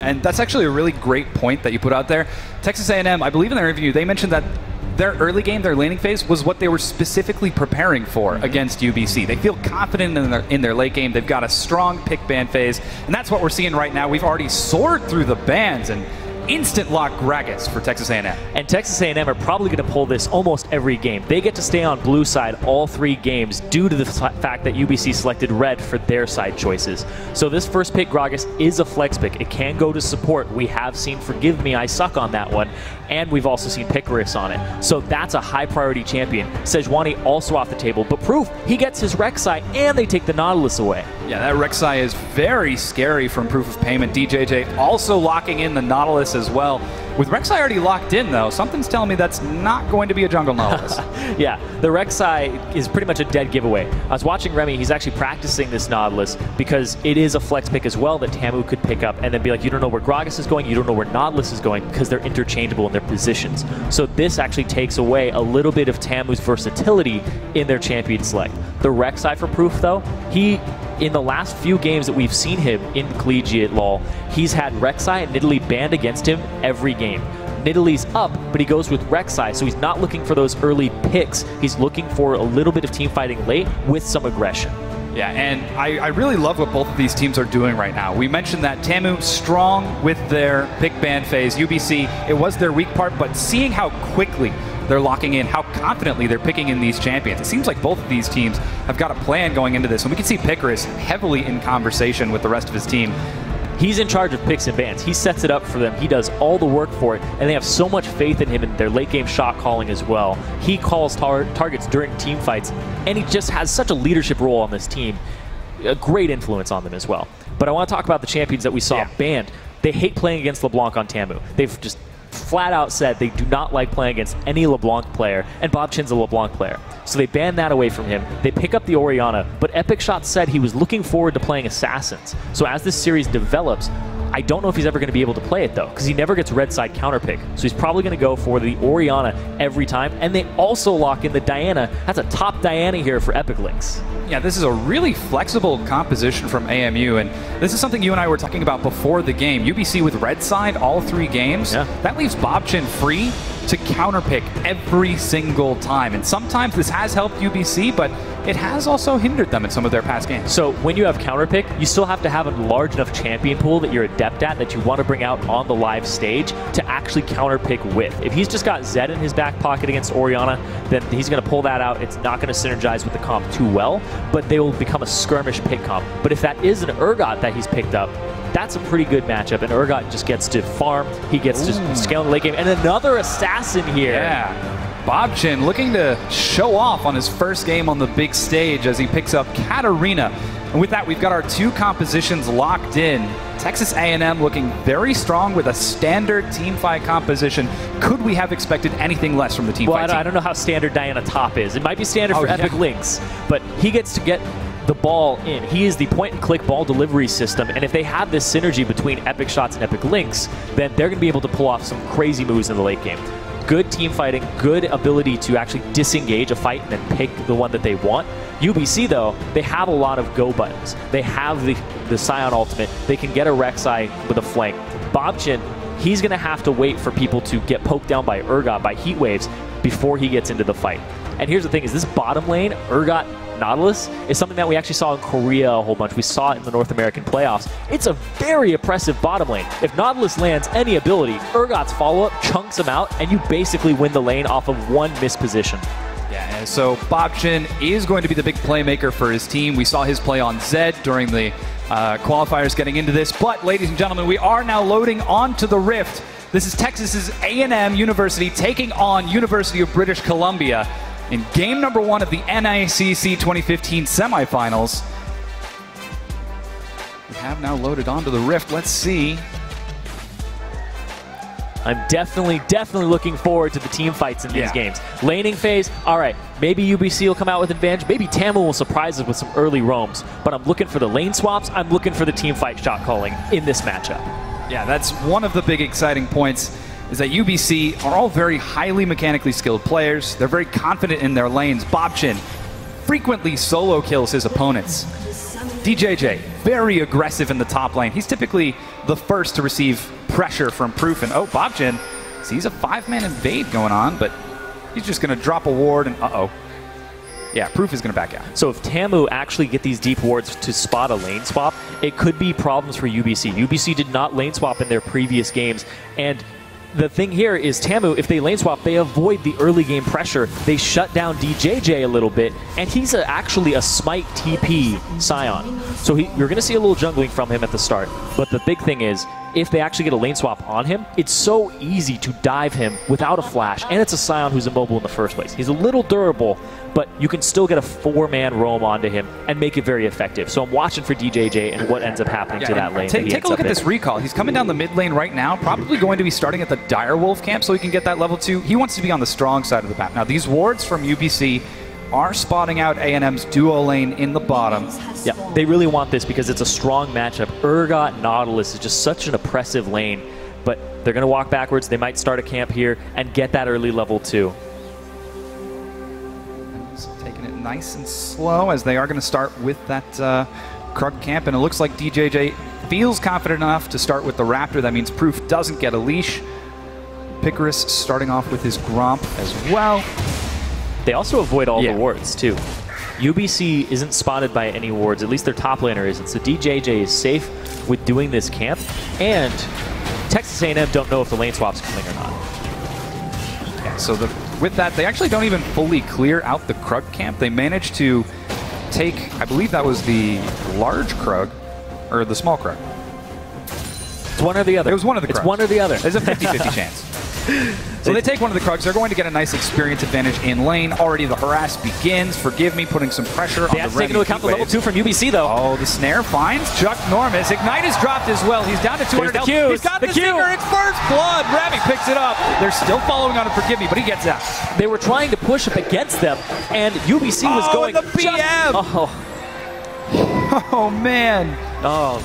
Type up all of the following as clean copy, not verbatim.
and that's actually a really great point that you put out there. Texas A&M, I believe in their interview, they mentioned that their early game, their laning phase, was what they were specifically preparing for against UBC. They feel confident in their late game. They've got a strong pick ban phase, and that's what we're seeing right now. We've already soared through the bans and instant lock Gragas for Texas A&M. And Texas A&M are probably going to pull this almost every game. They get to stay on blue side all 3 games due to the fact that UBC selected red for their side choices. So this first pick, Gragas, is a flex pick. It can go to support. We have seen Forgive Me, I Suck on that one, and we've also seen Picaris on it. So that's a high priority champion. Sejuani also off the table, but Proof, he gets his Rek'Sai and they take the Nautilus away. Yeah, that Rek'Sai is very scary from Proof of Payment. DJJ also locking in the Nautilus as well. With Rek'Sai already locked in, though, something's telling me that's not going to be a jungle Nautilus. Yeah, the Rek'Sai is pretty much a dead giveaway. I was watching Remy. He's actually practicing this Nautilus because it is a flex pick as well that TAMU could pick up and then be like, you don't know where Gragas is going, you don't know where Nautilus is going, because they're interchangeable in their positions. So this actually takes away a little bit of TAMU's versatility in their champion select. The Rek'Sai for Proof, though, in the last few games that we've seen him in Collegiate LoL, he's had Rek'Sai and Nidalee banned against him every game. Nidalee's up, but he goes with Rek'Sai, so he's not looking for those early picks. He's looking for a little bit of team fighting late with some aggression. Yeah, and I really love what both of these teams are doing right now. We mentioned that TAMU strong with their pick ban phase. UBC, it was their weak part, but seeing how quickly they're locking in, how confidently they're picking in these champions. It seems like both of these teams have got a plan going into this, and we can see Picaris heavily in conversation with the rest of his team. He's in charge of picks and bans. He sets it up for them. He does all the work for it, and they have so much faith in him in their late game shot calling as well. He calls targets during team fights, and he just has such a leadership role on this team. A great influence on them as well. But I want to talk about the champions that we saw banned. They hate playing against LeBlanc on TAMU. They've just flat out said they do not like playing against any LeBlanc player, and Bob Chin's a LeBlanc player. So they banned that away from him. They pick up the Orianna, but Epic Shot said he was looking forward to playing Assassins. So as this series develops, I don't know if he's ever going to be able to play it, though, because he never gets red side counterpick. So he's probably going to go for the Orianna every time. And they also lock in the Diana. That's a top Diana here for Epic Lynx. Yeah, this is a really flexible composition from AMU, and this is something you and I were talking about before the game. UBC with red side all 3 games. Yeah. That leaves Bob Chin free to counterpick every single time. And sometimes this has helped UBC, but it has also hindered them in some of their past games. So when you have counterpick, you still have to have a large enough champion pool that you're adept at, that you want to bring out on the live stage to actually counterpick with. If he's just got Zed in his back pocket against Orianna, then he's going to pull that out. It's not going to synergize with the comp too well, but they will become a skirmish pick comp. But if that is an Urgot that he's picked up, that's a pretty good matchup, and Urgot just gets to farm, he gets to scale in the late game, and another assassin here. Yeah, Bob Chin looking to show off on his first game on the big stage as he picks up Katarina. And with that, we've got our 2 compositions locked in. Texas A&M looking very strong with a standard team fight composition. Could we have expected anything less from the team fight team? I don't know how standard Diana top is. It might be standard for Epic Lynx, but he gets to get the ball in. He is the point-and-click ball delivery system, and if they have this synergy between Epic Shots and Epic Lynx, then they're going to be able to pull off some crazy moves in the late game. Good team fighting, good ability to actually disengage a fight and then pick the one that they want. UBC, though, they have a lot of go buttons. They have the Scion ultimate. They can get a Rek'Sai with a flank. Bob Chin, he's going to have to wait for people to get poked down by Urgot, by heat waves, before he gets into the fight. And here's the thing, is this bottom lane, Urgot Nautilus, is something that we actually saw in Korea a whole bunch. We saw it in the North American playoffs. It's a very oppressive bottom lane. If Nautilus lands any ability, Urgot's follow-up chunks him out, and you basically win the lane off of one misposition. Yeah, and so Bob Chin is going to be the big playmaker for his team. We saw his play on Zed during the qualifiers getting into this. But, ladies and gentlemen, we are now loading onto the Rift. This is Texas's A&M University taking on University of British Columbia in game number 1 of the NICC 2015 semifinals. We have now loaded onto the Rift. Let's see. I'm definitely looking forward to the team fights in these games. Laning phase, all right, maybe UBC will come out with advantage. Maybe TAMU will surprise us with some early roams. But I'm looking for the lane swaps. I'm looking for the team fight shot calling in this matchup. Yeah, that's one of the big exciting points, is that UBC are all very highly mechanically skilled players. They're very confident in their lanes. Bob Chin frequently solo kills his opponents. DJJ, very aggressive in the top lane. He's typically the first to receive pressure from Proof. And Bobchin sees a 5-man invade going on, but he's just going to drop a ward and yeah, Proof is going to back out. So if TAMU actually get these deep wards to spot a lane swap, it could be problems for UBC. UBC did not lane swap in their previous games, and the thing here is TAMU, if they lane swap, they avoid the early game pressure. They shut down DJJ a little bit, and he's actually a Smite TP Scion. So you're going to see a little jungling from him at the start. But the big thing is, if they actually get a lane swap on him, it's so easy to dive him without a flash, and it's a Scion who's immobile in the first place. He's a little durable, but you can still get a 4-man roam onto him and make it very effective. So I'm watching for DJJ and what ends up happening to that lane. Take a look at this recall. He's coming down the mid lane right now, probably going to be starting at the Direwolf camp so he can get that level 2. He wants to be on the strong side of the map. Now, these wards from UBC are spotting out A&M's duo lane in the bottom. Yeah, they really want this because it's a strong matchup. Urgot Nautilus is just such an oppressive lane, but they're going to walk backwards. They might start a camp here and get that early level 2. Taking it nice and slow as they are going to start with that Krug camp, and it looks like DJJ feels confident enough to start with the Raptor. That means Proof doesn't get a leash. Picarus starting off with his Gromp as well. They also avoid all the wards, too. UBC isn't spotted by any wards, at least their top laner isn't, so DJJ is safe with doing this camp, and Texas A&M don't know if the lane swap's coming or not. Yeah, so with that, they actually don't even fully clear out the Krug camp. They managed to take, I believe that was the large Krug, or the small Krug. It's one or the other. It was one of the Krugs. It's one or the other. There's a 50-50 chance. So they take one of the Krugs. They're going to get a nice experience advantage in lane. Already the harass begins. Forgive me, putting some pressure on the Remy. They have to take into account the level 2 from UBC, though. Oh, the snare finds Chuck Normus. Ignite is dropped as well. He's down to 200 health. He's got the Stinger. It's first blood. Remy picks it up. They're still following on to Forgive Me, but he gets out. They were trying to push up against them, and UBC was going... the BM! Oh, man. Oh,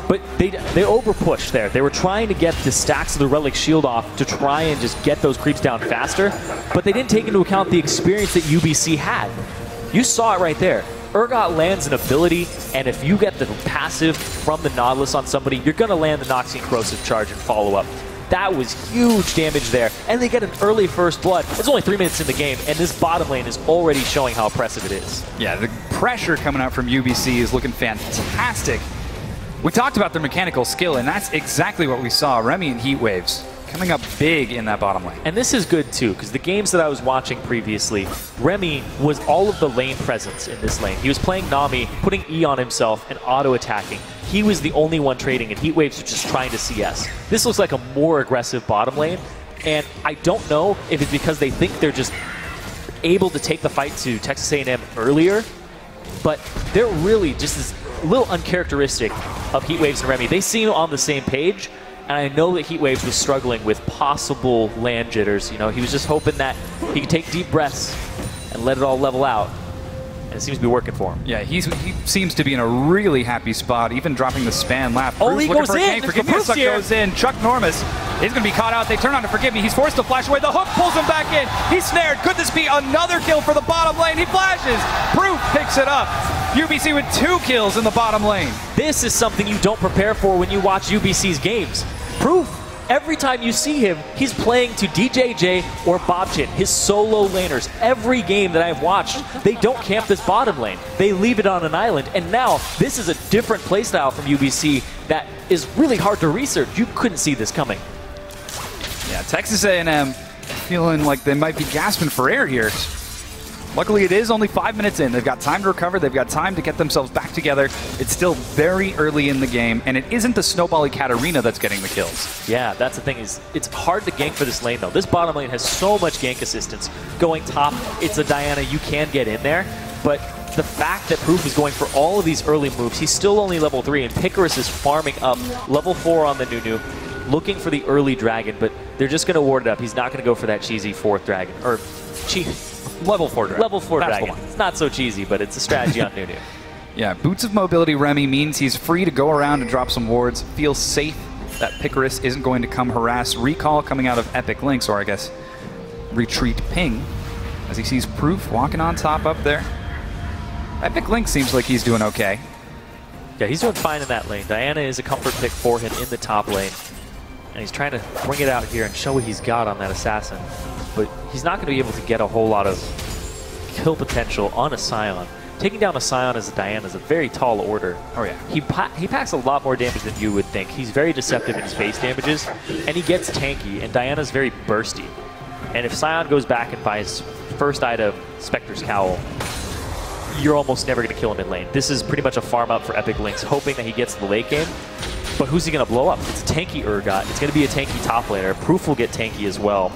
but they overpushed there. They were trying to get the stacks of the Relic Shield off to try and just get those creeps down faster, but they didn't take into account the experience that UBC had. You saw it right there. Urgot lands an ability, and if you get the passive from the Nautilus on somebody, you're going to land the Noxian Corrosive Charge and follow up. That was huge damage there, and they get an early first blood. It's only 3 minutes in the game, and this bottom lane is already showing how oppressive it is. Yeah, the pressure coming out from UBC is looking fantastic. We talked about their mechanical skill, and that's exactly what we saw. Remy and Heat Waves coming up big in that bottom lane. And this is good, too, because the games that I was watching previously, Remy was all of the lane presence in this lane. He was playing Nami, putting E on himself, and auto-attacking. He was the only one trading, and Heat Waves was just trying to CS. This looks like a more aggressive bottom lane, and I don't know if it's because they think they're just able to take the fight to Texas A&M earlier, but they're really just this little uncharacteristic of Heat Waves and Remy. They seem on the same page, and I know that Heat Waves was struggling with possible land jitters. You know, he was just hoping that he could take deep breaths and let it all level out. And it seems to be working for him. Yeah, he seems to be in a really happy spot, even dropping the span lap. Oh, he goes in! Forgive Me goes in. Chuck Normus is going to be caught out. They turn on to Forgive Me. He's forced to flash away. The hook pulls him back in. He's snared. Could this be another kill for the bottom lane? He flashes. Proof picks it up. UBC with 2 kills in the bottom lane. This is something you don't prepare for when you watch UBC's games. Proof, every time you see him, he's playing to DJJ or Bobchin, his solo laners. Every game that I've watched, they don't camp this bottom lane. They leave it on an island, and now this is a different playstyle from UBC that is really hard to research. You couldn't see this coming. Yeah, Texas A&M feeling like they might be gasping for air here. Luckily, it is only 5 minutes in. They've got time to recover. They've got time to get themselves back together. It's still very early in the game, and it isn't the snowbally Katarina that's getting the kills. Yeah, that's the thing. Is it's hard to gank for this lane, though. This bottom lane has so much gank assistance. Going top, it's a Diana. You can get in there, but the fact that Proof is going for all of these early moves, he's still only level 3, and Picarus is farming up level 4 on the Nunu, looking for the early dragon, but they're just going to ward it up. He's not going to go for that cheesy 4th dragon. Or Level 4 dragon. Level 4 That's dragon. It's not so cheesy, but it's a strategy on Nunu. Yeah, Boots of Mobility Remy means he's free to go around and drop some wards. Feels safe that Picarus isn't going to come harass. Recall coming out of Epic Lynx, or I guess Retreat Ping, as he sees Proof walking on top up there. Epic Lynx seems like he's doing okay. Yeah, he's doing fine in that lane. Diana is a comfort pick for him in the top lane. And he's trying to bring it out here and show what he's got on that assassin. But he's not going to be able to get a whole lot of kill potential on a Scion. Taking down a Scion as a Diana is a very tall order. Oh yeah. He packs a lot more damage than you would think. He's very deceptive in his base damages, and he gets tanky, and Diana's very bursty. And if Scion goes back and buys first item, Spectre's Cowl, you're almost never going to kill him in lane. This is pretty much a farm up for Epic Lynx, hoping that he gets the late game. But who's he going to blow up? It's a tanky Urgot. It's going to be a tanky top laner. Proof will get tanky as well.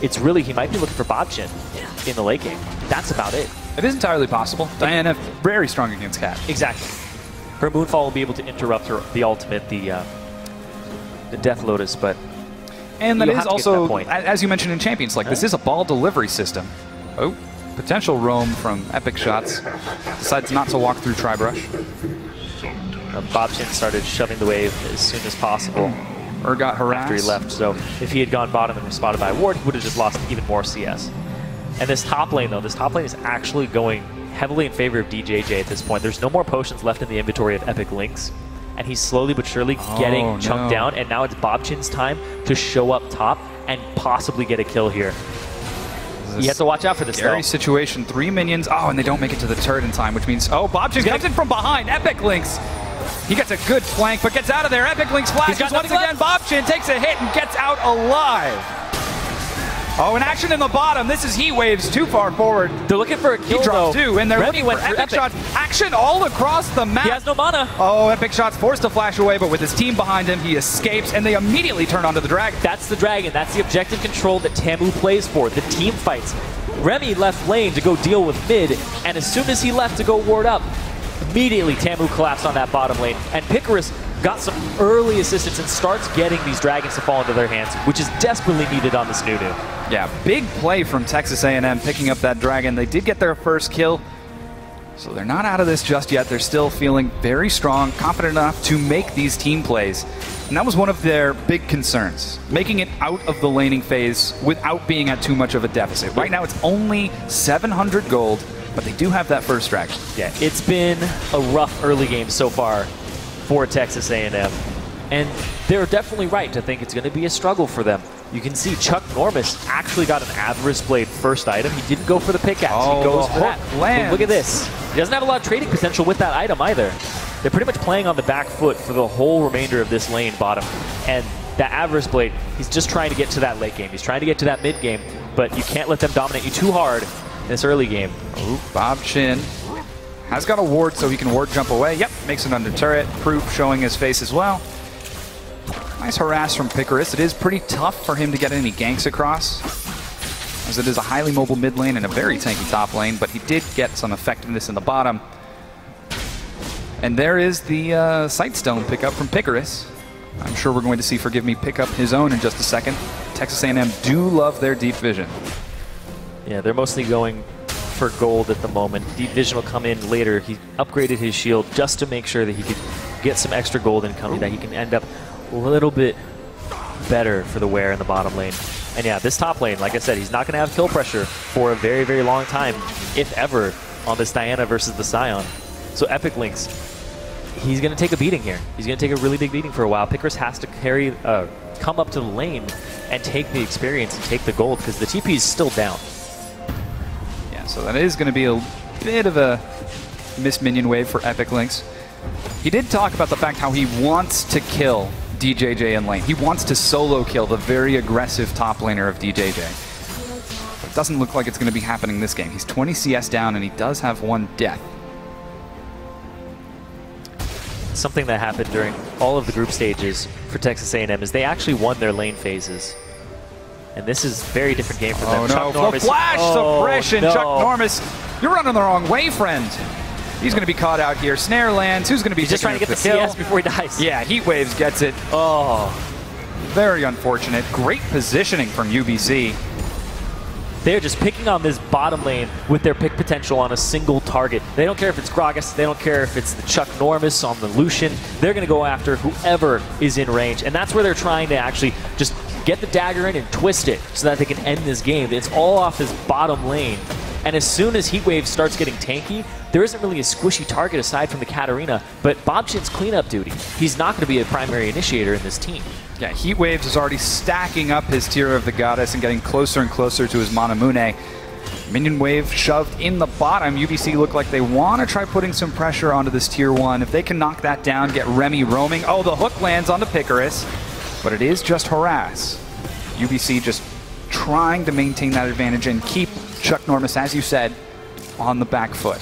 It's really, he might be looking for Bobchin in the late game. That's about it. It is entirely possible. Diana, very strong against Cat. Exactly. Her Moonfall will be able to interrupt the ultimate, the Death Lotus, but... And that is also, as you mentioned in Champions, like this is a ball delivery system. Oh, potential roam from Epic Shots. Decides not to walk through Tribrush. Bobchin started shoving the wave as soon as possible. Got harassed. After he left, so if he had gone bottom and was spotted by a ward, he would have just lost even more CS. And this top lane, though, this top lane is actually going heavily in favor of DJJ at this point. There's no more potions left in the inventory of Epic Lynx, and he's slowly but surely getting chunked down, and now it's Bobchin's time to show up top and possibly get a kill here. You have to watch out for this, scary situation. 3 minions. Oh, and they don't make it to the turret in time, which means, oh, Bobchin comes in from behind. Epic Lynx. He gets a good flank, but gets out of there. Epic Lynx flashes once again. Bobchin takes a hit and gets out alive. Oh, an action in the bottom. This is Heat Waves too far forward. They're looking for a kill, He dropped though. two, and they're looking for Epic Shots. Action all across the map. He has no mana. Oh, Epic Shots forced to flash away, but with his team behind him, he escapes, and they immediately turn onto the Dragon. That's the Dragon. That's the objective control that TAMU plays for. The team fights. Remy left lane to go deal with mid, and as soon as he left to go ward up, immediately TAMU collapsed on that bottom lane, and Picarus got some early assistance and starts getting these dragons to fall into their hands, which is desperately needed on this Nunu. Yeah, big play from Texas A&M picking up that dragon. They did get their first kill, so they're not out of this just yet. They're still feeling very strong, confident enough to make these team plays. And that was one of their big concerns, making it out of the laning phase without being at too much of a deficit. Right now it's only 700 gold, but they do have that first dragon. Yeah, it's been a rough early game so far for Texas A&M. And they're definitely right to think it's going to be a struggle for them. You can see Chuck Normus actually got an Avarice Blade first item. He didn't go for the pickaxe. He goes for that. Lands. Look at this. He doesn't have a lot of trading potential with that item either. They're pretty much playing on the back foot for the whole remainder of this lane bottom. And that Avarice Blade, he's just trying to get to that late game. He's trying to get to that mid game, but you can't let them dominate you too hard in this early game. Ooh, Bobchin has got a ward, so he can ward jump away. Yep, makes it under turret. Proof showing his face as well. Nice harass from Picarus. It is pretty tough for him to get any ganks across, as it is a highly mobile mid lane and a very tanky top lane, but he did get some effectiveness in the bottom. And there is the Sightstone pickup from Picarus. I'm sure we're going to see Forgive Me pick up his own in just a second. Texas A&M do love their deep vision. Yeah, they're mostly going for gold at the moment. Deep Vision will come in later. He upgraded his shield just to make sure that he could get some extra gold incoming, that he can end up a little bit better for the wear in the bottom lane. And yeah, this top lane, like I said, he's not going to have kill pressure for a very, very long time, if ever, on this Diana versus the Scion. So Epic Lynx, he's going to take a beating here. He's going to take a really big beating for a while. Picarus has to come up to the lane and take the experience and take the gold, because the TP is still down. Yeah, so that is going to be a bit of a miss minion wave for Epic Lynx. He did talk about the fact how he wants to kill DJJ in lane. He wants to solo kill the very aggressive top laner of DJJ. But it doesn't look like it's going to be happening this game. He's 20 CS down, and he does have one death. Something that happened during all of the group stages for Texas A&M is they actually won their lane phases. And this is a very different game for them. Oh no, Normus, flash suppression! No. Chuck Normus, you're running the wrong way, friend. He's going to be caught out here. Snare lands. Who's going to be just trying to get the kill? CS before he dies. Yeah, Heat Waves gets it. Oh, very unfortunate. Great positioning from UBC. They're just picking on this bottom lane with their pick potential on a single target. They don't care if it's Gragas. They don't care if it's the Chuck Normus on the Lucian. They're going to go after whoever is in range. And that's where they're trying to actually just get the dagger in and twist it so that they can end this game. It's all off this bottom lane. And as soon as Heatwave starts getting tanky, there isn't really a squishy target aside from the Katarina, but Bobchin's cleanup duty. He's not going to be a primary initiator in this team. Yeah, Heatwaves is already stacking up his Tier of the Goddess and getting closer and closer to his Manamune. Minion wave shoved in the bottom. UBC look like they want to try putting some pressure onto this Tier 1. If they can knock that down, get Remy roaming. Oh, the hook lands onto Picarus, but it is just harass. UBC just trying to maintain that advantage and keep Chuck Normus, as you said, on the back foot.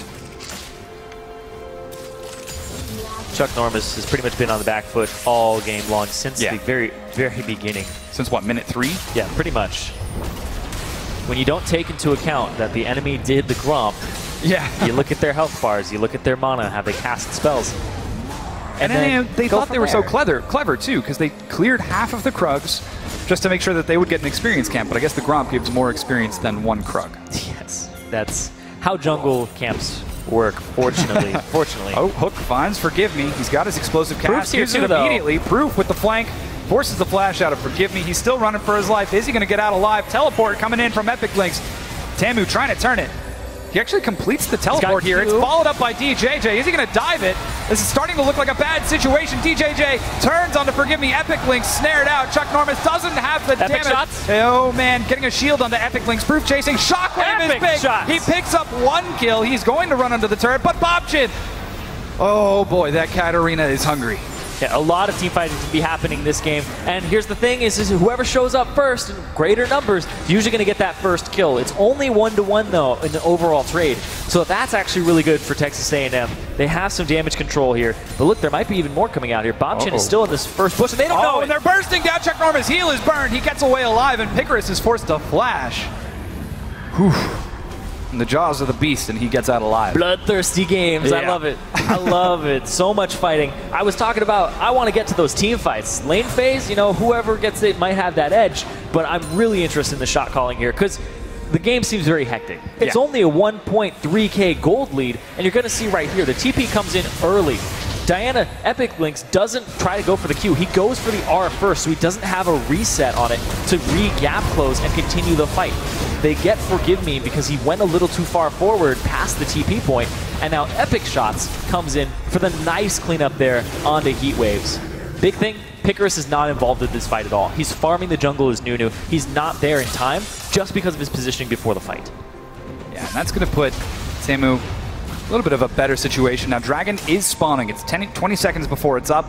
Chuck Normus has pretty much been on the back foot all game long since the very, very beginning. Since what, minute 3? Yeah, pretty much. When you don't take into account that the enemy did the Gromp, you look at their health bars, you look at their mana, how they cast spells. And then they thought they were so clever too, because they cleared half of the Krugs just to make sure that they would get an experience camp, but I guess the Gromp gives more experience than one Krug. Yes, that's how jungle camps work, fortunately. Fortunately. Oh, Hook finds Forgive Me. He's got his explosive cast. Proof's here too, though. Immediately. Proof with the flank. Forces the flash out of Forgive Me. He's still running for his life. Is he going to get out alive? Teleport coming in from Epic Lynx. TAMU trying to turn it. He actually completes the teleport here. It's followed up by DJJ. Is he going to dive it? This is starting to look like a bad situation. DJJ turns onto Forgive Me. Epic Lynx snared out. Chuck Normus doesn't have the damage. Shots. Oh, man. Getting a shield onto Epic Lynx. Proof chasing. Shockwave is big. Shots. He picks up 1 kill. He's going to run under the turret, but Bobchin. Oh, boy. That Katarina is hungry. Yeah, a lot of team fighting to be happening this game. And here's the thing is whoever shows up first in greater numbers is usually going to get that first kill. It's only 1-to-1 though in the overall trade. So that's actually really good for Texas A&M. They have some damage control here. But look, there might be even more coming out here. Bobchin is still in this first push and they don't know it. And they're bursting down. Chuck Normus' heel is burned. He gets away alive and Picarus is forced to flash. Whew. In the jaws of the beast, and he gets out alive. Bloodthirsty games. I love it. I love it. So much fighting. I was talking about, I want to get to those team fights. Lane phase, you know, whoever gets it might have that edge, but I'm really interested in the shot calling here because the game seems very hectic. It's only a 1.3k gold lead, and you're going to see right here, the TP comes in early. Diana, Epic Lynx doesn't try to go for the Q. He goes for the R first, so he doesn't have a reset on it to re-gap close and continue the fight. They get Forgive Me because he went a little too far forward past the TP point, and now Epic Shots comes in for the nice cleanup there onto Heat Waves. Big thing, Picarus is not involved in this fight at all. He's farming the jungle as Nunu. He's not there in time just because of his positioning before the fight. Yeah, and that's going to put TAMU a little bit of a better situation. Now, Dragon is spawning. It's 20 seconds before it's up.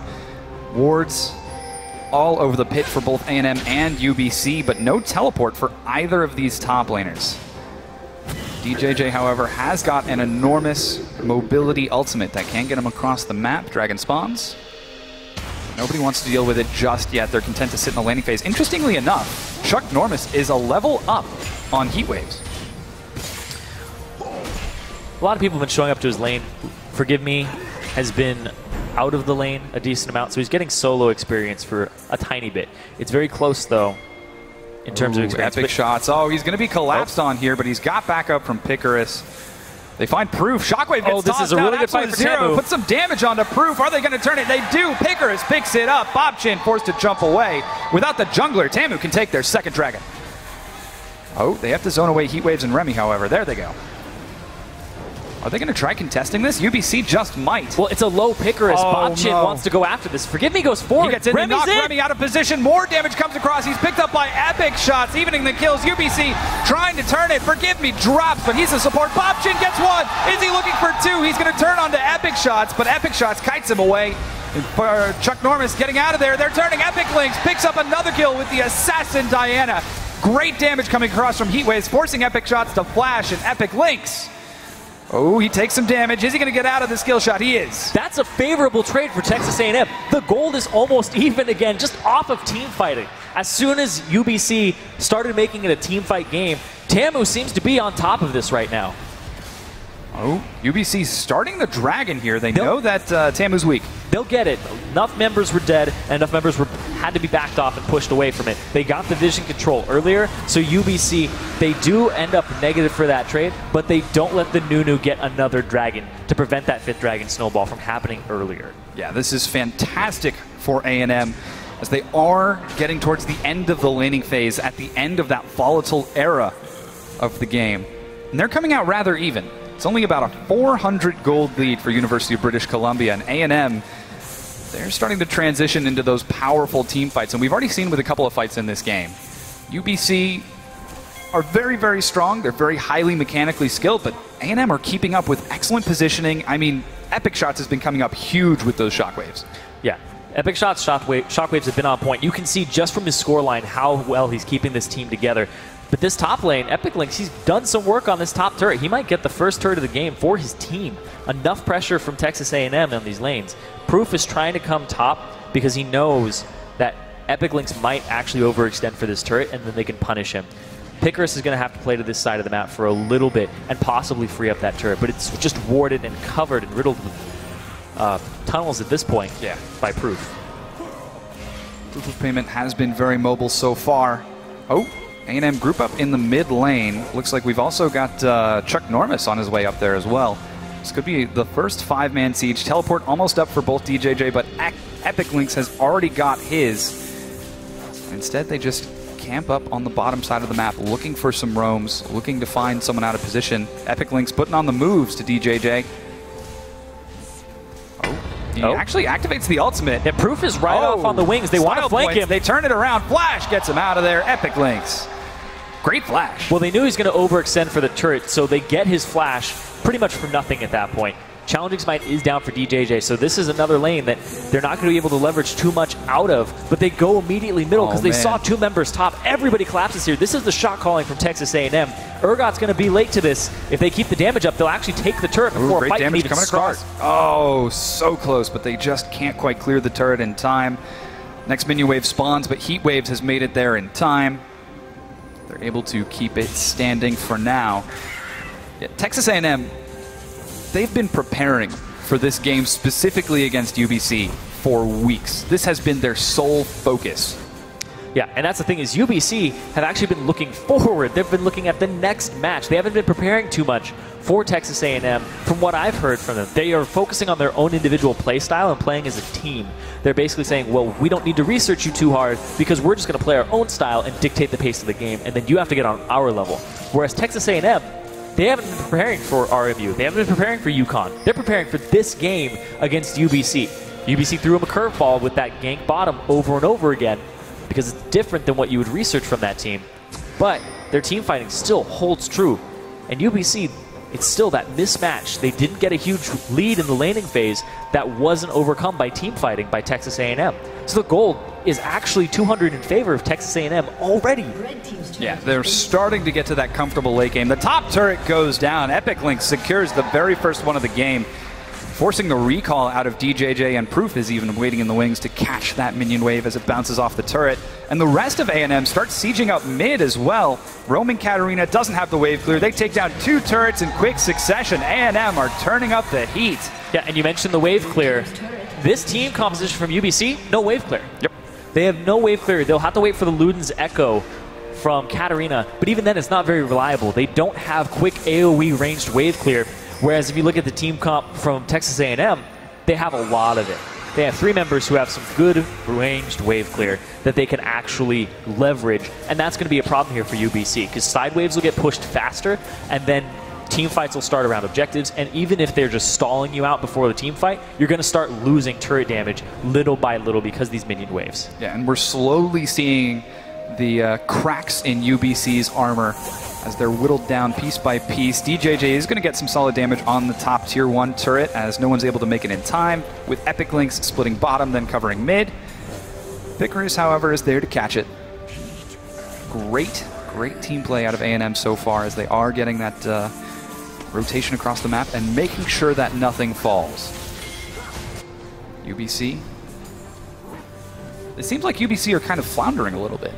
Wards all over the pit for both A&M and UBC, but no teleport for either of these top laners. DJJ, however, has got an enormous mobility ultimate that can get him across the map. Dragon spawns. Nobody wants to deal with it just yet. They're content to sit in the landing phase. Interestingly enough, Chuck Normus is a level up on Heat Waves. A lot of people have been showing up to his lane. Forgive Me has been out of the lane a decent amount, so he's getting solo experience for a tiny bit. It's very close, though, in terms of experience. Epic Shots. Oh, he's going to be collapsed on here, but he's got backup from Picarus. They find Proof. Shockwave gets this is a really good fight for TAMU. Put some damage onto Proof. Are they going to turn it? They do. Picarus picks it up. Bobchin forced to jump away. Without the jungler, TAMU can take their second dragon. Oh, they have to zone away Heat Waves and Remy, however. There they go. Are they going to try contesting this? UBC just might. Well, it's a low Picarus. Bobchin wants to go after this. Forgive Me goes forward. He gets in, knocks Remy out of position. More damage comes across. He's picked up by Epic Shots, evening the kills. UBC trying to turn it. Forgive Me drops, but he's a support. Bobchin gets 1. Is he looking for 2? He's going to turn onto Epic Shots, but Epic Shots kites him away. For Chuck Normus getting out of there. They're turning. Epic Lynx picks up another kill with the assassin Diana. Great damage coming across from Heat Waves, forcing Epic Shots to flash, and Epic Lynx. Oh, he takes some damage. Is he going to get out of the skill shot? He is. That's a favorable trade for Texas A&M. The gold is almost even again, just off of team fighting. As soon as UBC started making it a team fight game, TAMU seems to be on top of this right now. Oh, UBC's starting the dragon here. They know that TAMU's weak. They'll get it. Enough members were dead, and enough members had to be backed off and pushed away from it. They got the vision control earlier, so UBC, they do end up negative for that trade, but they don't let the Nunu get another dragon to prevent that 5th dragon snowball from happening earlier. Yeah, this is fantastic for A&M as they are getting towards the end of the laning phase, at the end of that volatile era of the game. And they're coming out rather even. It's only about a 400 gold lead for University of British Columbia, and A&M, they're starting to transition into those powerful team fights, and we've already seen with a couple of fights in this game. UBC are very, very strong. They're very highly mechanically skilled, but A&M are keeping up with excellent positioning. I mean, Epic Shots has been coming up huge with those shockwaves. Yeah. Epic Shots, shockwaves have been on point. You can see just from his scoreline how well he's keeping this team together. But this top lane, Epic Lynx, he's done some work on this top turret. He might get the first turret of the game for his team. Enough pressure from Texas A&M on these lanes. Proof is trying to come top because he knows that Epic Lynx might actually overextend for this turret, and then they can punish him. Picarus is going to have to play to this side of the map for a little bit and possibly free up that turret, but it's just warded and covered and riddled with tunnels at this point by Proof. Proof of Payment has been very mobile so far. Oh, A&M group up in the mid lane. Looks like we've also got Chuck Normus on his way up there as well. This could be the first 5-man siege. Teleport almost up for both DJJ, but Epic Lynx has already got his. Instead, they just camp up on the bottom side of the map, looking for some roams, looking to find someone out of position. Epic Lynx putting on the moves to DJJ. He actually activates the ultimate. Yeah, Proof is right off on the wings. They want to flank him. They turn it around. Flash gets him out of there. Epic Lynx. Great flash. Well, they knew he's going to overextend for the turret, so they get his flash pretty much for nothing at that point. Challenging Smite is down for DJJ, so this is another lane that they're not going to be able to leverage too much out of, but they go immediately middle because they saw 2 members top. Everybody collapses here. This is the shot calling from Texas A&M. Urgot's going to be late to this. If they keep the damage up, they'll actually take the turret before a fight can even start. Oh, so close, but they just can't quite clear the turret in time. Next minion wave spawns, but Heat Waves has made it there in time. They're able to keep it standing for now. Yeah, Texas A&M, they've been preparing for this game specifically against UBC for weeks. This has been their sole focus. Yeah, and that's the thing is UBC have actually been looking forward. They've been looking at the next match. They haven't been preparing too much for Texas A&M. From what I've heard from them, they are focusing on their own individual play style and playing as a team. They're basically saying, well, we don't need to research you too hard because we're just going to play our own style and dictate the pace of the game, and then you have to get on our level. Whereas Texas A&M, they haven't been preparing for RMU. They haven't been preparing for UConn. They're preparing for this game against UBC. UBC threw them a curveball with that gank bottom over and over again because it's different than what you would research from that team. But their team fighting still holds true. And UBC, it's still that mismatch. They didn't get a huge lead in the laning phase that wasn't overcome by team fighting by Texas A&M. So the gold is actually 200 in favor of Texas A&M already. Yeah, they're starting to get to that comfortable late game. The top turret goes down. Epic Lynx secures the very first one of the game, forcing the recall out of DJJ, and Proof is even waiting in the wings to catch that minion wave as it bounces off the turret. And the rest of A&M starts sieging up mid as well. Roaming Katarina doesn't have the wave clear. They take down 2 turrets in quick succession. A&M are turning up the heat. Yeah, and you mentioned the wave clear. This team composition from UBC, no wave clear. Yep. They have no wave clear. They'll have to wait for the Luden's Echo from Katarina, but even then it's not very reliable. They don't have quick AoE ranged wave clear, whereas if you look at the team comp from Texas A&M, they have a lot of it. They have 3 members who have some good ranged wave clear that they can actually leverage, and that's going to be a problem here for UBC, because side waves will get pushed faster, and then team fights will start around objectives, and even if they're just stalling you out before the team fight, you're going to start losing turret damage little by little because of these minion waves. Yeah, and we're slowly seeing the cracks in UBC's armor as they're whittled down piece by piece. DJJ is going to get some solid damage on the top tier 1 turret as no one's able to make it in time, with Epic Lynx splitting bottom, then covering mid. Picarus, however, is there to catch it. Great team play out of A&M so far as they are getting that rotation across the map and making sure that nothing falls. UBC. It seems like UBC are kind of floundering a little bit.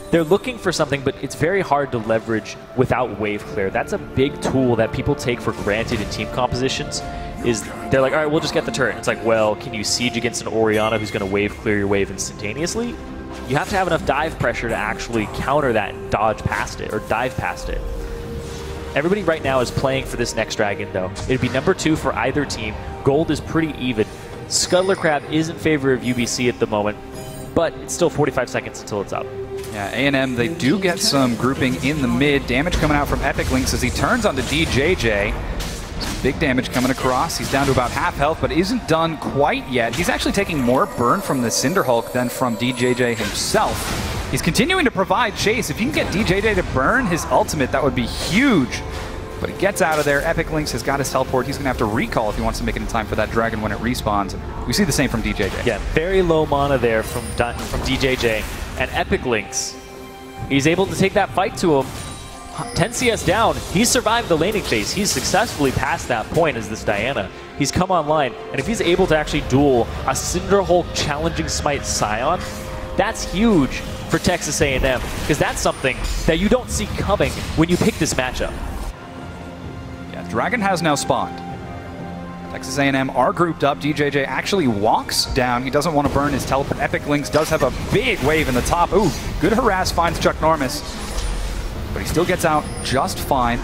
They're looking for something, but it's very hard to leverage without wave clear. That's a big tool that people take for granted in team compositions. Is they're like, all right, we'll just get the turret. It's like, well, can you siege against an Orianna who's going to wave clear your wave instantaneously? You have to have enough dive pressure to actually counter that and dodge past it or dive past it. Everybody right now is playing for this next dragon, though. It'd be number 2 for either team. Gold is pretty even. Scuttler Crab is in favor of UBC at the moment, but it's still 45 seconds until it's up. Yeah, A&M, they do get some grouping in the mid. Damage coming out from Epic Lynx as he turns onto DJJ. Some big damage coming across. He's down to about half health, but isn't done quite yet. He's actually taking more burn from the Cinder Hulk than from DJJ himself. He's continuing to provide chase. If you can get DJJ to burn his ultimate, that would be huge. But he gets out of there. Epic Lynx has got his teleport. He's going to have to recall if he wants to make it in time for that dragon when it respawns. And we see the same from DJJ. Yeah, very low mana there from DJJ. And Epic Lynx, he's able to take that fight to him. 10 CS down. He's survived the laning phase. He's successfully passed that point as this Diana. He's come online, and if he's able to actually duel a Cinder Hulk challenging Smite Scion, that's huge for Texas A&M, because that's something that you don't see coming when you pick this matchup. Yeah, Dragon has now spawned. Texas A&M are grouped up. DJJ actually walks down. He doesn't want to burn his teleport. Epic Lynx does have a big wave in the top. Ooh, good harass finds Chuck Normus. But he still gets out just fine.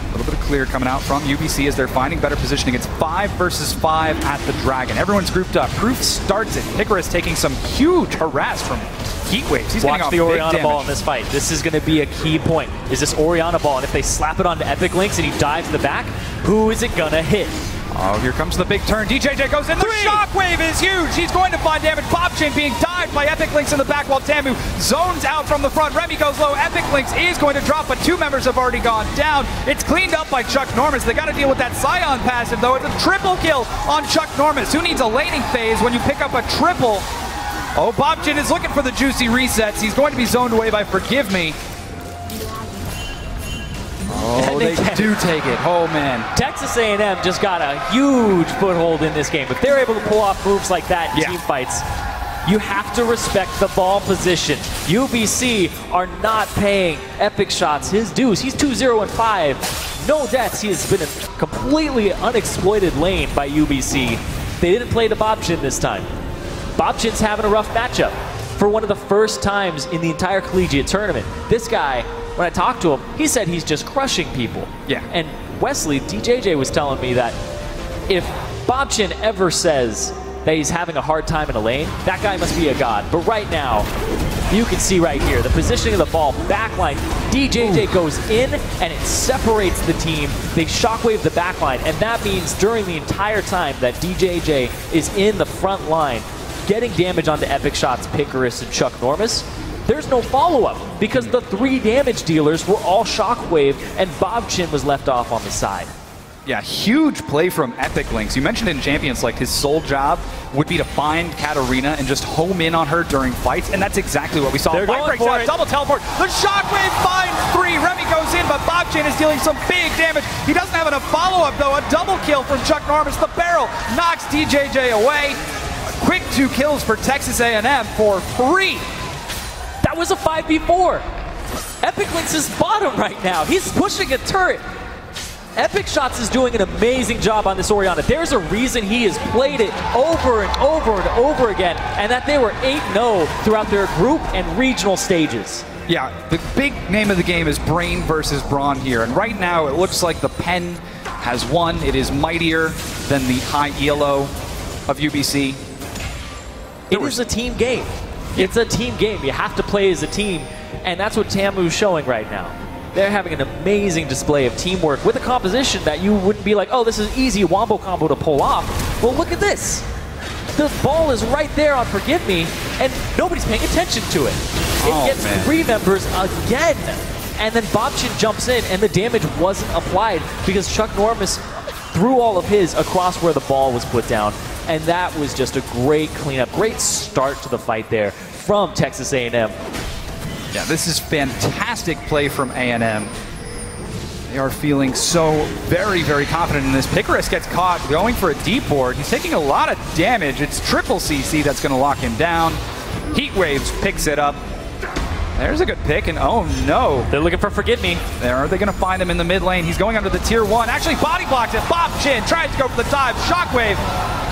A little bit of clear coming out from UBC as they're finding better positioning. It's 5 versus 5 at the Dragon. Everyone's grouped up. Proof starts it. Icarus taking some huge harass from heat waves. He's Watch the Orianna ball in this fight. This is going to be a key point. Is this Orianna ball, and if they slap it onto Epic Lynx and he dives to the back, who is it going to hit? Oh, here comes the big turn. DJJ goes in. The shockwave is huge. He's going to find damage. Bobchin being dived by Epic Lynx in the back while TAMU zones out from the front. Remy goes low. Epic Lynx is going to drop, but 2 members have already gone down. It's cleaned up by Chuck Normus. They got to deal with that Scion passive, though. It's a triple kill on Chuck Normus. Who needs a laning phase when you pick up a triple? Oh, Bobchin is looking for the juicy resets. He's going to be zoned away by Forgive Me. Oh, they do take it. Oh, man. Texas A&M just got a huge foothold in this game. If they're able to pull off moves like that in team fights, you have to respect the ball position. UBC are not paying Epic Shots his dues. He's 2-0-5. No deaths. He has been a completely unexploited lane by UBC. They didn't play the Bobchin this time. Bobchin's having a rough matchup for one of the first times in the entire collegiate tournament. This guy, when I talked to him, he said he's just crushing people. Yeah. And Wesley, DJJ was telling me that if Bobchin ever says that he's having a hard time in a lane, that guy must be a god. But right now, you can see right here, the positioning of the ball, backline, DJJ goes in and it separates the team. They shockwave the backline, and that means during the entire time that DJJ is in the front line, getting damage onto Epic Shots, Icarus, and Chuck Normus, there's no follow-up because the 3 damage dealers were all shockwave and Bobchin was left off on the side. Yeah, huge play from Epic Lynx. You mentioned in Champions, like his sole job would be to find Katarina and just home in on her during fights, and that's exactly what we saw. They're going for it. Double teleport. The shockwave finds 3. Remy goes in, but Bobchin is dealing some big damage. He doesn't have enough follow-up, though. A double kill from Chuck Normus. The barrel knocks DJJ away. A quick 2 kills for Texas A&M for free. That was a 5v4. Epic Lynx is bottom right now. He's pushing a turret. Epic Shots is doing an amazing job on this Orianna. There's a reason he has played it over and over and over again, and that they were 8-0 throughout their group and regional stages. Yeah, the big name of the game is Brain versus Brawn here, and right now it looks like the Pen has won. It is mightier than the high ELO of UBC. It is a team game. It's a team game. You have to play as a team, and that's what TAMU is showing right now. They're having an amazing display of teamwork with a composition that you wouldn't be like, oh, this is easy wombo combo to pull off. Well, look at this. The ball is right there on Forgive Me, and nobody's paying attention to it. It gets 3 members again, and then Bobchin jumps in, and the damage wasn't applied because Chuck Normus threw all of his across where the ball was put down, and that was just a great cleanup, great start to the fight there from Texas A&M. Yeah, this is fantastic play from A&M. They are feeling so very, very confident in this. Icarus gets caught going for a deep board. He's taking a lot of damage. It's triple CC that's going to lock him down. Heat Waves picks it up. There's a good pick, and oh no. They're looking for Forgive Me. Are they going to find him in the mid lane? He's going under the tier 1. Actually, body blocked it. Bobchin tries to go for the dive. Shockwave.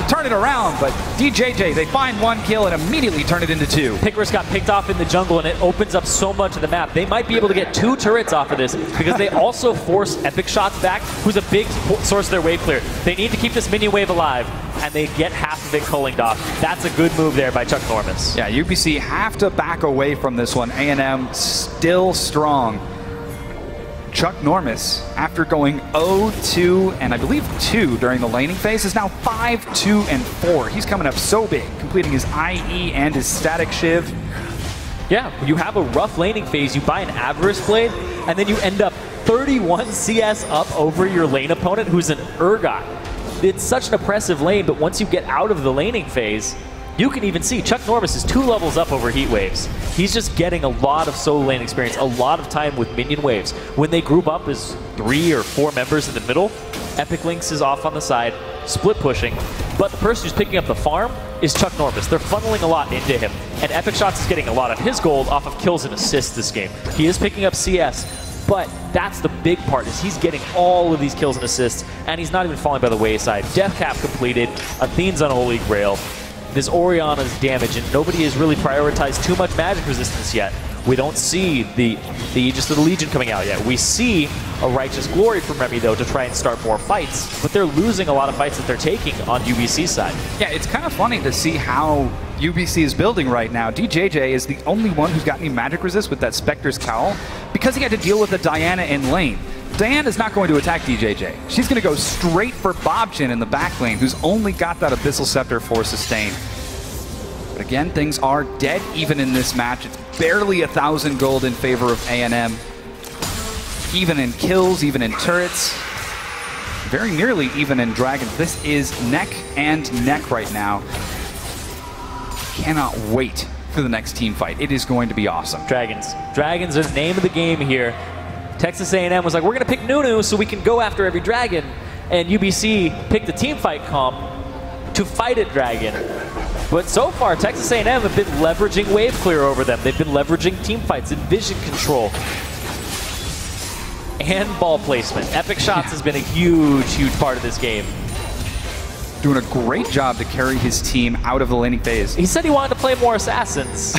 The turn it around, but DJJ, they find 1 kill and immediately turn it into 2. Pickers got picked off in the jungle, and it opens up so much of the map. They might be able to get 2 turrets off of this because they also force Epic Shots back, who's a big source of their wave clear. They need to keep this minion wave alive, and they get half of it cullinged off. That's a good move there by Chuck Normus. Yeah, UBC have to back away from this one. A&M still strong. Chuck Normus, after going 0-2 and I believe 2 during the laning phase, is now 5-2 and 4. He's coming up so big, completing his IE and his static shiv. Yeah, you have a rough laning phase, you buy an Avarice Blade, and then you end up 31 CS up over your lane opponent who's an Urgot. It's such an oppressive lane, but once you get out of the laning phase, you can even see Chuck Normus is 2 levels up over Heat Waves. He's just getting a lot of solo lane experience, a lot of time with minion waves. When they group up as 3 or 4 members in the middle, Epic Lynx is off on the side, split pushing, but the person who's picking up the farm is Chuck Normus. They're funneling a lot into him, and Epic Shots is getting a lot of his gold off of kills and assists this game. He is picking up CS, but that's the big part, is he's getting all of these kills and assists, and he's not even falling by the wayside. Death Cap completed, Athene's on Holy Grail. This Orianna's damage, and nobody has really prioritized too much magic resistance yet. We don't see the Aegis of the Legion coming out yet. We see a Righteous Glory from Remy, though, to try and start more fights, but they're losing a lot of fights that they're taking on UBC's side. Yeah, it's kind of funny to see how UBC is building right now. DJJ is the only one who's got any magic resist with that Spectre's Cowl because he had to deal with the Diana in lane. Diana's not going to attack DJJ. She's going to go straight for Bobchin in the back lane, who's only got that Abyssal Scepter for sustain. But again, things are dead even in this match. It's barely 1,000 gold in favor of A&M. Even in kills, even in turrets. Very nearly even in dragons. This is neck and neck right now. Cannot wait for the next team fight. It is going to be awesome. Dragons. Dragons are the name of the game here. Texas A&M was like, we're going to pick Nunu so we can go after every dragon. And UBC picked the team fight comp to fight at dragon. But so far, Texas A&M have been leveraging wave clear over them. They've been leveraging team fights and vision control. And ball placement. Epic Shots has been a huge, huge part of this game. Doing a great job to carry his team out of the laning phase. He said he wanted to play more assassins.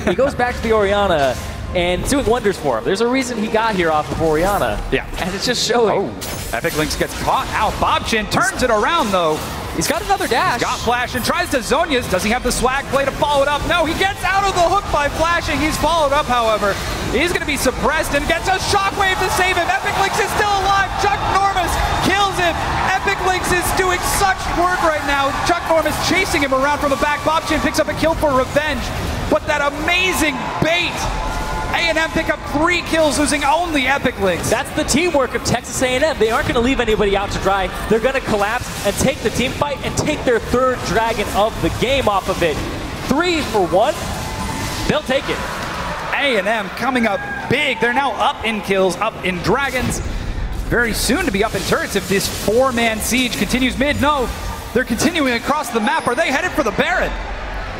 He goes back to the Orianna, and it's doing wonders for him. There's a reason he got here off of Orianna. Yeah. And it's just showing. Oh, Epic Lynx gets caught out. Bobchin turns it around, though. He's got another dash. He's got flash and tries to Zhonya's. Does he have the swag play to follow it up? No, he gets out of the hook by flashing. He's followed up, however. He's going to be suppressed and gets a shockwave to save him. Epic Lynx is still alive. Chuck Normus kills him. Epic Lynx is doing such work right now. Chuck Normus chasing him around from the back. Bobchin picks up a kill for revenge. But that amazing bait. A&M pick up 3 kills, losing only Epic Lynx. That's the teamwork of Texas A&M. They aren't going to leave anybody out to dry. They're going to collapse and take the team fight and take their 3rd dragon of the game off of it. 3 for 1. They'll take it. A&M coming up big. They're now up in kills, up in dragons. Very soon to be up in turrets if this 4-man siege continues mid. No, they're continuing across the map. Are they headed for the Baron?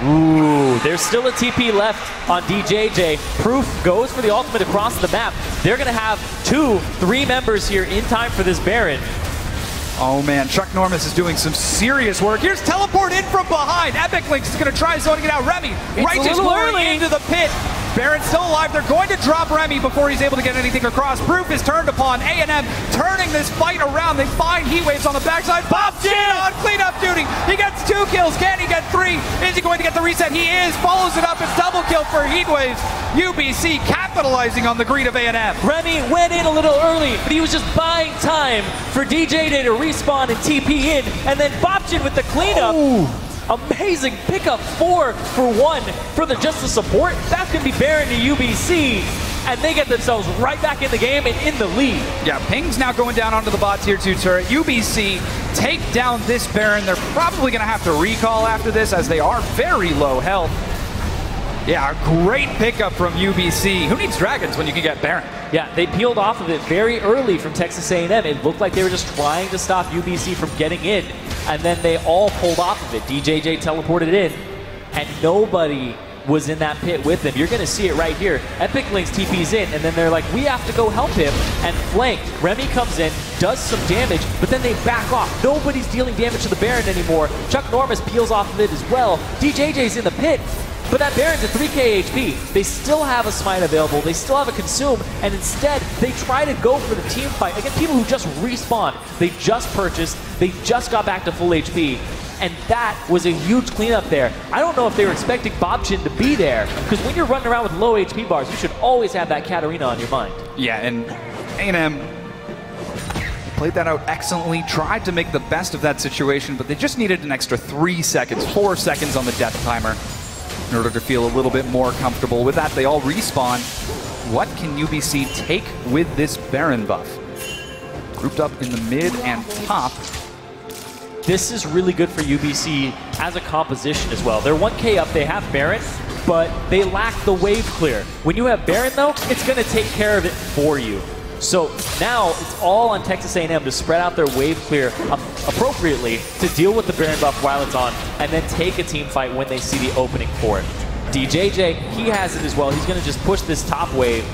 Ooh, there's still a TP left on DJJ. Proof goes for the ultimate across the map. They're going to have 2-3 members here in time for this Baron. Oh man, Chuck Normus is doing some serious work. Here's teleport in from behind. Epic Lynx is going to try zoning it out. Remy, Righteous Glory into the pit. Baron's still alive. They're going to drop Remy before he's able to get anything across. Proof is turned upon. A&M turning this fight around. They find Heat Waves on the backside. Bobchin on cleanup duty. He gets 2 kills. Can he get 3? Is he going to get the reset? He is. Follows it up and double kill for Heat Waves. UBC capitalizing on the greed of A&M. Remy went in a little early, but he was just buying time for DJJ to respawn and TP in, and then Bobchin with the cleanup. Ooh. Amazing pickup, 4 for 1 for just the support. That's going to be Baron to UBC, and they get themselves right back in the game and in the lead. Yeah, Ping's now going down onto the bot tier 2 turret. UBC take down this Baron. They're probably going to have to recall after this as they are very low health. Yeah, a great pickup from UBC. Who needs dragons when you can get Baron? Yeah, they peeled off of it very early from Texas A&M. It looked like they were just trying to stop UBC from getting in, and then they all pulled off of it. DJJ teleported in, and nobody was in that pit with him. You're going to see it right here. Epic Lynx TP's in, and then they're like, we have to go help him, and flanked. Remy comes in, does some damage, but then they back off. Nobody's dealing damage to the Baron anymore. Chuck Norris peels off of it as well. DJJ's in the pit, but that Baron's at 3k HP. They still have a smite available, they still have a consume, and instead they try to go for the team fight against people who just respawned. They just purchased, they just got back to full HP, and that was a huge cleanup there. I don't know if they were expecting Bobchin to be there, because when you're running around with low HP bars, you should always have that Katarina on your mind. Yeah, and A&M played that out excellently, tried to make the best of that situation, but they just needed an extra 3 seconds, 4 seconds on the death timer in order to feel a little bit more comfortable. With that, they all respawn. What can UBC take with this Baron buff? Grouped up in the mid and top. This is really good for UBC as a composition as well. They're 1k up, they have Baron, but they lack the wave clear. When you have Baron though, it's going to take care of it for you. So now it's all on Texas A&M to spread out their wave clear appropriately to deal with the Baron buff while it's on, and then take a team fight when they see the opening for it. DJJ, he has it as well. He's going to just push this top wave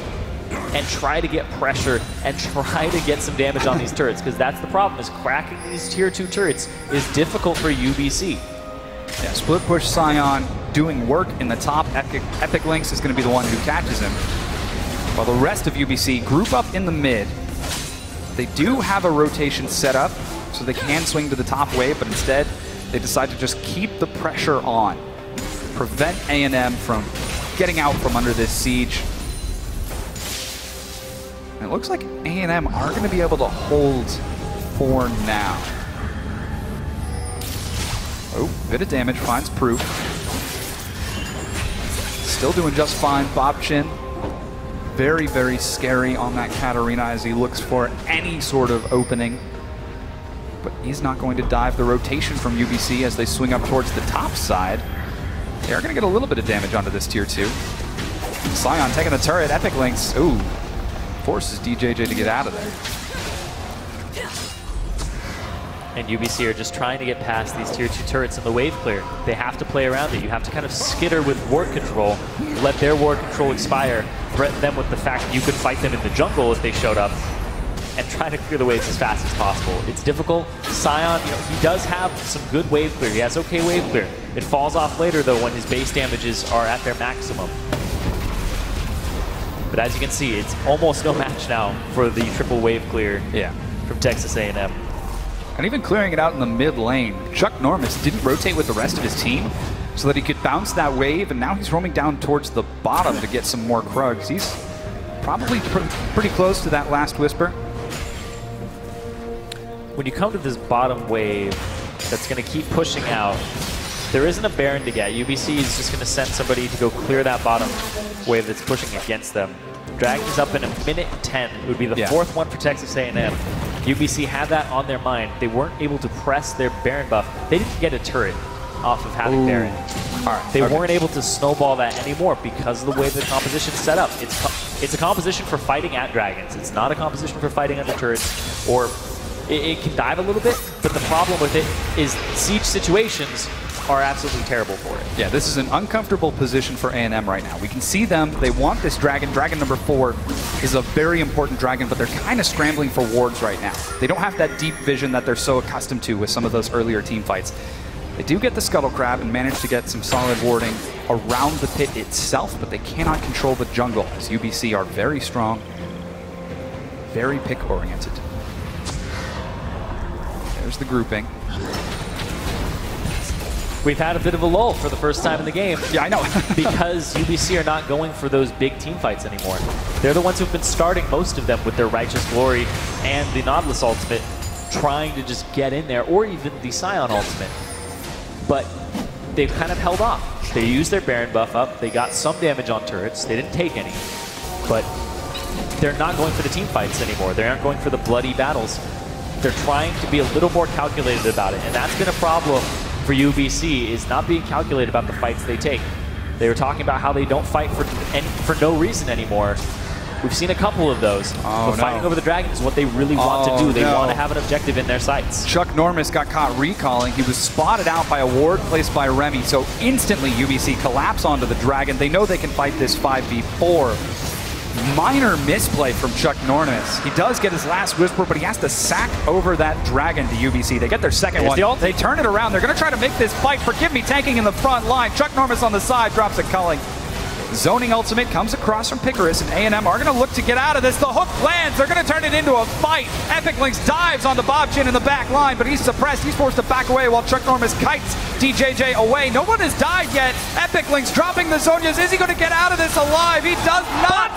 and try to get pressure and try to get some damage on these turrets, because that's the problem, is cracking these tier 2 turrets is difficult for UBC. Yeah, split push Scion doing work in the top. Epic Lynx is going to be the one who catches him. While the rest of UBC group up in the mid. They do have a rotation set up, so they can swing to the top wave, but instead they decide to just keep the pressure on. Prevent A&M from getting out from under this siege. And it looks like A&M are going to be able to hold for now. Oh, bit of damage, finds proof. Still doing just fine. Bobchin, very, very scary on that Katarina as he looks for any sort of opening. But he's not going to dive. The rotation from UBC as they swing up towards the top side. They are going to get a little bit of damage onto this tier 2. Scion taking the turret. Epic Lynx, ooh, forces DJJ to get out of there. And UBC are just trying to get past these tier 2 turrets in the wave clear. They have to play around it. You have to kind of skitter with ward control, let their ward control expire, threaten them with the fact that you could fight them in the jungle if they showed up, and try to clear the waves as fast as possible. It's difficult. Scion, he does have some good wave clear. He has okay wave clear. It falls off later though when his base damages are at their maximum. But as you can see, it's almost no match now for the triple wave clear from Texas A&M. And even clearing it out in the mid lane, Chuck Norris didn't rotate with the rest of his team so that he could bounce that wave, and now he's roaming down towards the bottom to get some more Krugs. He's probably pretty close to that last Whisper. When you come to this bottom wave that's going to keep pushing out, there isn't a Baron to get. UBC is just going to send somebody to go clear that bottom wave that's pushing against them. Dragon's up in a minute 10. It would be the fourth one for Texas A&M. UBC had that on their mind. They weren't able to press their Baron buff. They didn't get a turret off of having Baron. They weren't able to snowball that anymore because of the way the composition's set up. It's a composition for fighting at dragons. It's not a composition for fighting under turrets, or it can dive a little bit, but the problem with it is siege situations are absolutely terrible for it. Yeah, this is an uncomfortable position for A&M right now. We can see them. They want this dragon. Dragon number 4 is a very important dragon, but they're kind of scrambling for wards right now. They don't have that deep vision that they're so accustomed to with some of those earlier team fights. They do get the Scuttle Crab and manage to get some solid warding around the pit itself, but they cannot control the jungle as UBC are very strong, very pick-oriented. There's the grouping. We've had a bit of a lull for the first time in the game. Yeah, I know. Because UBC are not going for those big team fights anymore. They're the ones who've been starting most of them with their Righteous Glory and the Nautilus ultimate, trying to just get in there, or even the Scion ultimate. But they've kind of held off. They used their Baron buff up. They got some damage on turrets. They didn't take any. But they're not going for the team fights anymore. They aren't going for the bloody battles. They're trying to be a little more calculated about it. And that's been a problem for UBC, is not being calculated about the fights they take. They were talking about how they don't fight for no reason anymore. We've seen a couple of those. But fighting over the dragon is what they really want to do. They want to have an objective in their sights. Chuck Norris got caught recalling. He was spotted out by a ward placed by Remy, so instantly UBC collapse onto the dragon. They know they can fight this 5v4. minor misplay from Chuck Norris. He does get his last Whisper, but he has to sack over that Dragon to UBC. They get their second one. They turn it around. They're going to try to make this fight. Forgive me, tanking in the front line. Chuck Norris on the side drops a culling. Zoning ultimate comes across from Picarus, and A&M are going to look to get out of this. The hook lands. They're going to turn it into a fight. Epic Lynx dives onto Bobchin in the back line, but he's suppressed. He's forced to back away while Chuck Norris kites DJJ away. No one has died yet. Epic Lynx dropping the Zonias. Is he going to get out of this alive? He does not.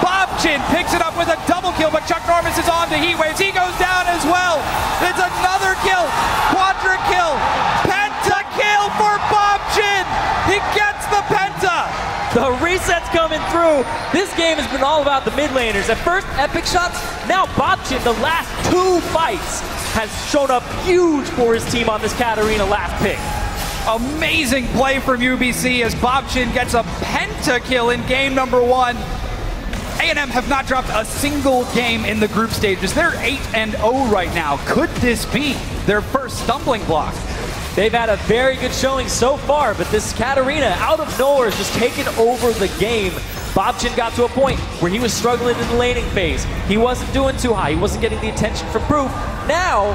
Bobchin picks it up with a double kill, but Chuck Norris is on to Heat Waves. He goes down as well. It's another kill. Quadra kill. Penta kill for Bobchin. He gets the penta. The reset's coming through. This game has been all about the mid laners. At first, Epic Shots. Now Bobchin, the last 2 fights, has shown up huge for his team on this Katarina last pick. Amazing play from UBC as Bobchin gets a penta kill in game number 1. A&M have not dropped a single game in the group stages. They're 8-0 right now. Could this be their first stumbling block? They've had a very good showing so far, but this Katarina, out of nowhere, is just taking over the game. Bobchin got to a point where he was struggling in the laning phase. He wasn't doing too high. He wasn't getting the attention from Proof. Now,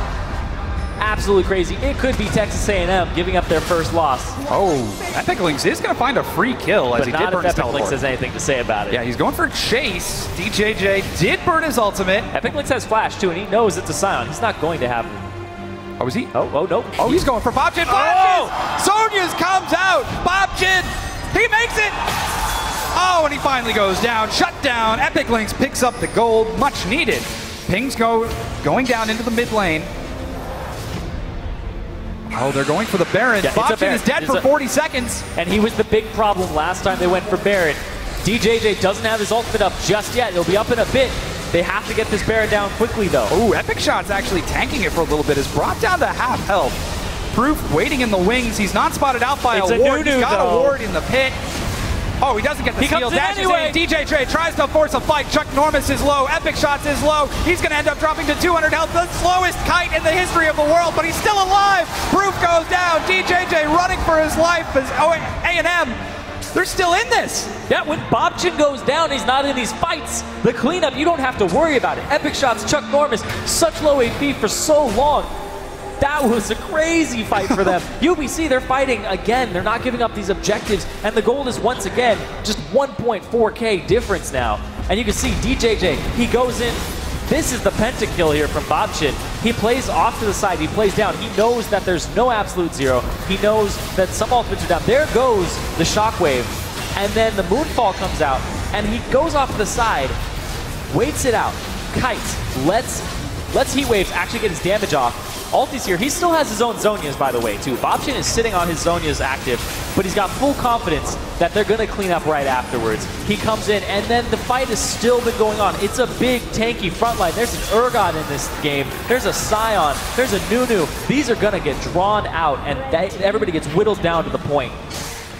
absolutely crazy. It could be Texas A&M giving up their first loss. Oh, Epic Lynx is going to find a free kill as he did burn his teleport. Epic Lynx has anything to say about it. Yeah, he's going for a chase. DJJ did burn his ultimate. Epic Lynx has flash too, and he knows it's a Scion. He's not going to have... Oh, is he? Oh, no. Oh, he's going for Bobchin. Flashes! Zonia's comes out. Bobchin, he makes it. Oh, and he finally goes down. Shut down. Epic Lynx picks up the gold. Much needed. Pings going down into the mid lane. Oh, they're going for the Baron. Yeah, Bobchin is dead for 40 seconds. And he was the big problem last time they went for Baron. DJJ doesn't have his ultimate up just yet. It'll be up in a bit. They have to get this Baron down quickly, though. Ooh, Epic Shot's actually tanking it for a little bit. Is brought down to half health. Proof waiting in the wings. He's not spotted out by a ward. He's got a ward in the pit. Oh, he doesn't get the steal. Dashes in. DJJ tries to force a fight. Chuck Norris is low. Epic Shots is low. He's going to end up dropping to 200 health. The slowest kite in the history of the world, but he's still alive. Proof goes down. DJJ running for his life as A&M. They're still in this. Yeah, when Bobchin goes down, he's not in these fights. The cleanup, you don't have to worry about it. Epic Shots, Chuck Norris, such low AP for so long. That was a crazy fight for them. UBC, they're fighting again. They're not giving up these objectives. And the goal is once again, just 1.4K difference now. And you can see DJJ, he goes in. This is the pentakill here from Bobchin. He plays off to the side, he plays down. He knows that there's no absolute zero. He knows that some ultimates are down. There goes the shockwave. And then the Moonfall comes out, and he goes off to the side, waits it out, kites, lets Heat Waves actually get his damage off. Ulti's here. He still has his own Zonias, by the way, too. Bobchin is sitting on his Zonias active, but he's got full confidence that they're going to clean up right afterwards. He comes in, and then the fight has still been going on. It's a big, tanky front line. There's an Urgot in this game. There's a Scion. There's a Nunu. These are going to get drawn out, and everybody gets whittled down to the point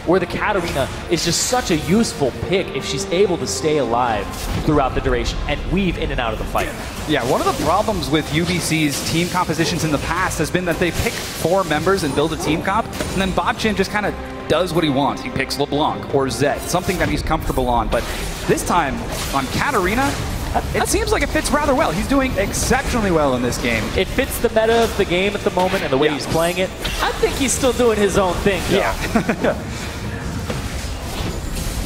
where the Katarina is just such a useful pick if she's able to stay alive throughout the duration and weave in and out of the fight. Yeah, one of the problems with UBC's team compositions in the past has been that they pick 4 members and build a team comp, and then Bobchin just kind of does what he wants. He picks LeBlanc or Zed, something that he's comfortable on. But this time on Katarina, it seems like it fits rather well. He's doing exceptionally well in this game. It fits the meta of the game at the moment and the way he's playing it. I think he's still doing his own thing, though. Yeah.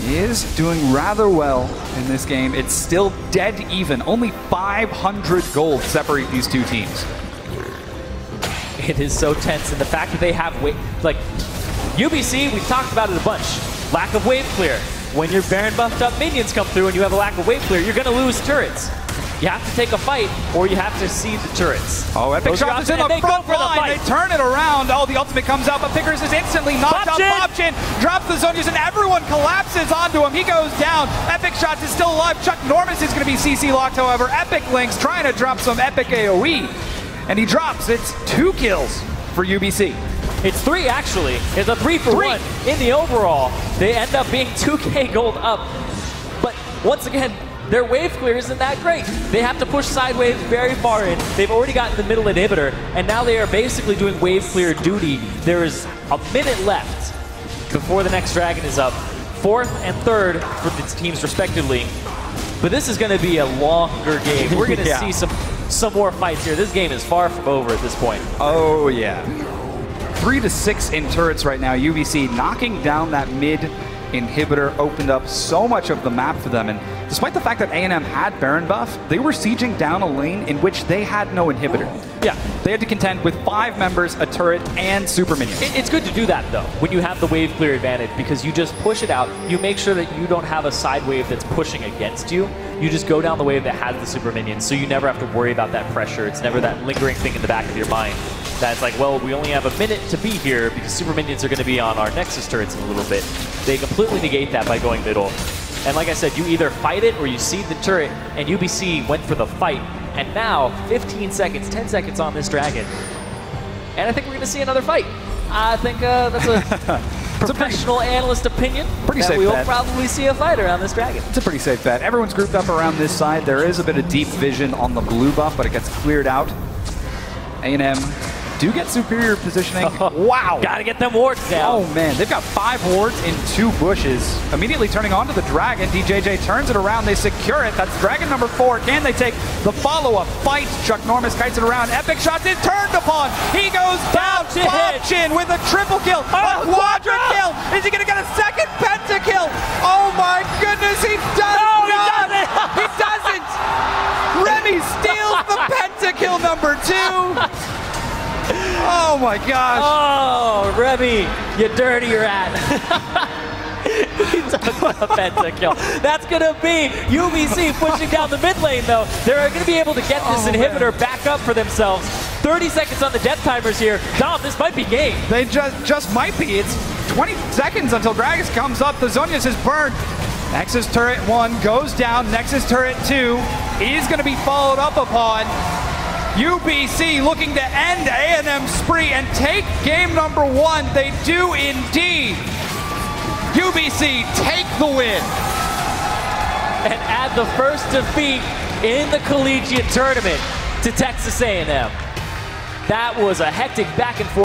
He is doing rather well in this game. It's still dead even. Only 500 gold separate these two teams. It is so tense, and the fact that they have like UBC, we've talked about it a bunch. Lack of wave clear. When your Baron buffed up minions come through and you have a lack of wave clear, you're going to lose turrets. You have to take a fight, or you have to cede the turrets. Oh, Epic Shots is in the front line. They turn it around. Oh, the ultimate comes out, but Pickers is instantly knocked out. Bobchin drops the Zonias, and everyone collapses onto him. He goes down. Epic Shots is still alive. Chuck Norris is going to be CC locked, however. Epic Lynx trying to drop some epic AoE, and he drops. It's 2 kills for UBC. It's 3, actually. It's a 3 for 1 in the overall. They end up being 2K gold up. But once again, their wave clear isn't that great. They have to push side waves very far in. They've already gotten the middle inhibitor, and now they are basically doing wave clear duty. There is a minute left before the next dragon is up. 4th and 3rd for the teams respectively. But this is going to be a longer game. We're going to see some more fights here. This game is far from over at this point. Oh, yeah. 3 to 6 in turrets right now. UBC knocking down that mid inhibitor, opened up so much of the map for them. And despite the fact that A&M had Baron buff, they were sieging down a lane in which they had no inhibitor. Yeah. They had to contend with 5 members, a turret, and super minions. It's good to do that, though, when you have the wave clear advantage, because you just push it out. You make sure that you don't have a side wave that's pushing against you. You just go down the wave that has the super minions, so you never have to worry about that pressure. It's never that lingering thing in the back of your mind that's like, well, we only have a minute to be here because super minions are going to be on our Nexus turrets in a little bit. They completely negate that by going middle. And like I said, you either fight it or you seed the turret, and UBC went for the fight. And now, 15 seconds, 10 seconds on this dragon. And I think we're going to see another fight. I think that's a professional analyst opinion. Pretty safe we will bet. probably see a fight around this dragon. It's a pretty safe bet. Everyone's grouped up around this side. There is a bit of deep vision on the blue buff, but it gets cleared out. A&M do get superior positioning. Wow. Gotta get them wards down. Oh, man. They've got 5 wards in 2 bushes. Immediately turning onto the dragon. DJJ turns it around. They secure it. That's dragon number 4. Can they take the follow-up fight? Chuck Norris kites it around. Epic shots is turned upon. He goes down. Bobchin with a triple kill. A quadra kill. Is he going to get a second pentakill? Oh, my goodness. He does not. He doesn't. Remy steals the pentakill number 2. Oh my gosh. Oh, Remy, you dirty rat. He took a pentakill. That's going to be UBC pushing down the mid lane, though. They're going to be able to get this inhibitor back up for themselves. 30 seconds on the death timers here. Dom, this might be game. They just might be. It's 20 seconds until Gragas comes up. The Zonius is burned. Nexus turret 1 goes down. Nexus turret 2 is going to be followed up upon. UBC looking to end A&M's spree and take game number 1. They do indeed. UBC take the win. And add the first defeat in the Collegiate tournament to Texas A&M. That was a hectic back and forth.